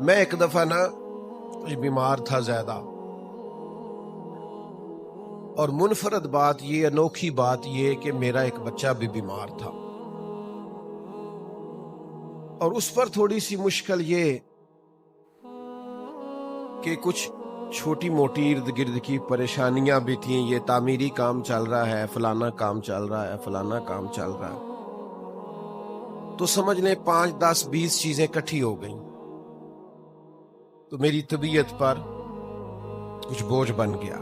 میں ایک دفعہ نا بیمار تھا زیادہ، اور منفرد بات یہ، انوکھی بات یہ کہ میرا ایک بچہ بھی بیمار تھا، اور اس پر تھوڑی سی مشکل یہ کہ کچھ چھوٹی موٹی ارد گرد کی پریشانیاں بھی تھیں. یہ تعمیری کام چل رہا ہے، فلانا کام چل رہا ہے، فلانا کام چل رہا ہے، تو سمجھ لیں 5 10 20 چیزیں کٹھی ہو گئیں. تو میری طبیعت پر کچھ بوجھ بن گیا،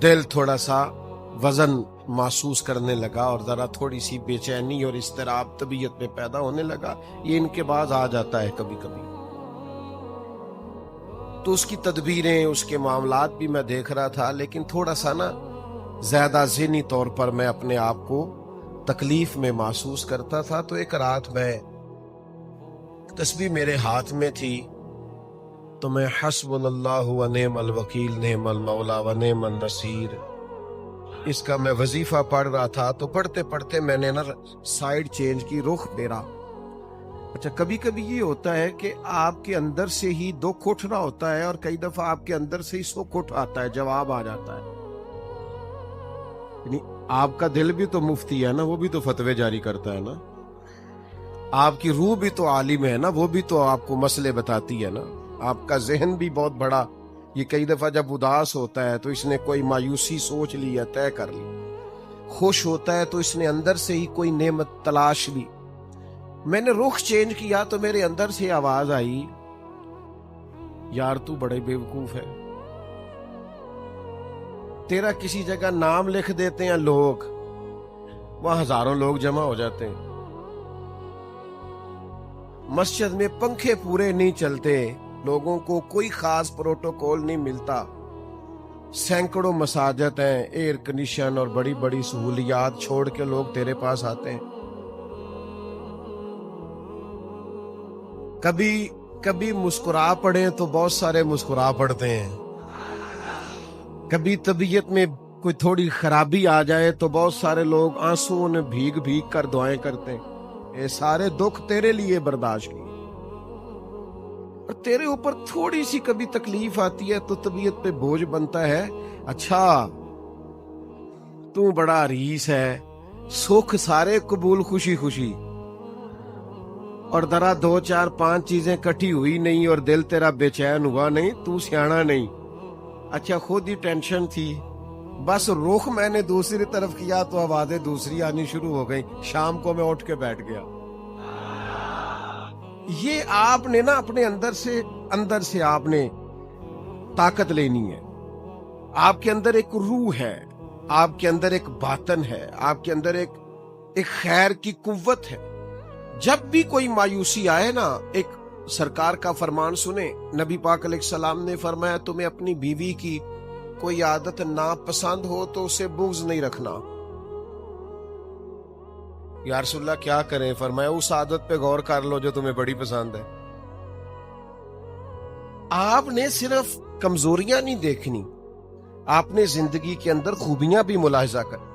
دل تھوڑا سا وزن محسوس کرنے لگا، اور ذرا تھوڑی سی بے چینی اور اضطراب طبیعت میں پیدا ہونے لگا. یہ ان کے بعد آ جاتا ہے کبھی کبھی. تو اس کی تدبیریں، اس کے معاملات بھی میں دیکھ رہا تھا، لیکن تھوڑا سا نا زیادہ ذہنی طور پر میں اپنے آپ کو تکلیف میں محسوس کرتا تھا. تو ایک رات میں تسبیح میرے ہاتھ میں تھی، تو میں حسبنا اللہ و نعم الوکیل نعم المولا و نعم النصیر، اس کا میں وظیفہ پڑھ رہا تھا. تو پڑھتے پڑھتے میں نے نا سائیڈ چینج کی، رخ پھیرا. اچھا، کبھی کبھی یہ ہوتا ہے کہ آپ کے اندر سے ہی دکھ اٹھ رہا ہوتا ہے، اور کئی دفعہ آپ کے اندر سے ہی سکھ اٹھ آتا ہے، جواب آ جاتا ہے. یعنی آپ کا دل بھی تو مفتی ہے نا، وہ بھی تو فتوے جاری کرتا ہے نا. آپ کی روح بھی تو عالم ہے نا، وہ بھی تو آپ کو مسئلے بتاتی ہے نا. آپ کا ذہن بھی بہت بڑا، یہ کئی دفعہ جب اداس ہوتا ہے تو اس نے کوئی مایوسی سوچ لی ہے، طے کر لی. خوش ہوتا ہے تو اس نے اندر سے ہی کوئی نعمت تلاش لی. میں نے رخ چینج کیا تو میرے اندر سے آواز آئی، یار تو بڑے بیوقوف ہے، تیرا کسی جگہ نام لکھ دیتے ہیں لوگ، وہاں ہزاروں لوگ جمع ہو جاتے ہیں. مسجد میں پنکھے پورے نہیں چلتے، لوگوں کو کوئی خاص پروٹوکول نہیں ملتا، سینکڑوں مساجد ہیں، ایئر کنڈیشن اور بڑی بڑی سہولیات چھوڑ کے لوگ تیرے پاس آتے ہیں. کبھی مسکرا پڑیں تو بہت سارے مسکرا پڑتے ہیں، کبھی طبیعت میں کوئی تھوڑی خرابی آ جائے تو بہت سارے لوگ آنسوؤں میں بھیگ بھیگ کر دعائیں کرتے ہیں. یہ سارے دکھ تیرے لیے برداشت کیے. اور تیرے اوپر تھوڑی سی کبھی تکلیف آتی ہے تو طبیعت پہ بوجھ بنتا ہے، اچھا تو بڑا عریس ہے، سکھ سارے قبول خوشی خوشی، اور ذرا 2 4 5 چیزیں کٹھی ہوئی نہیں اور دل تیرا بے چین ہوا نہیں، تو سیانا نہیں. اچھا، خود ہی ٹینشن تھی، بس رخ میں نے دوسری طرف کیا تو آوازیں دوسری آنی شروع ہو گئی. شام کو میں اٹھ کے بیٹھ گیا. یہ آپ نے نا اپنے اندر سے آپ نے طاقت لینی ہے. آپ کے اندر ایک روح ہے، آپ کے اندر ایک باطن ہے، آپ کے اندر ایک خیر کی قوت ہے. جب بھی کوئی مایوسی آئے نا، ایک سرکار کا فرمان سنیں. نبی پاک علیہ السلام نے فرمایا، تمہیں اپنی بیوی کی کوئی عادت ناپسند ہو تو اسے بغض نہیں رکھنا. یا رسول اللہ کیا کریں؟ فرمایا اس عادت پہ غور کر لو جو تمہیں بڑی پسند ہے. آپ نے صرف کمزوریاں نہیں دیکھنی، آپ نے زندگی کے اندر خوبیاں بھی ملاحظہ کر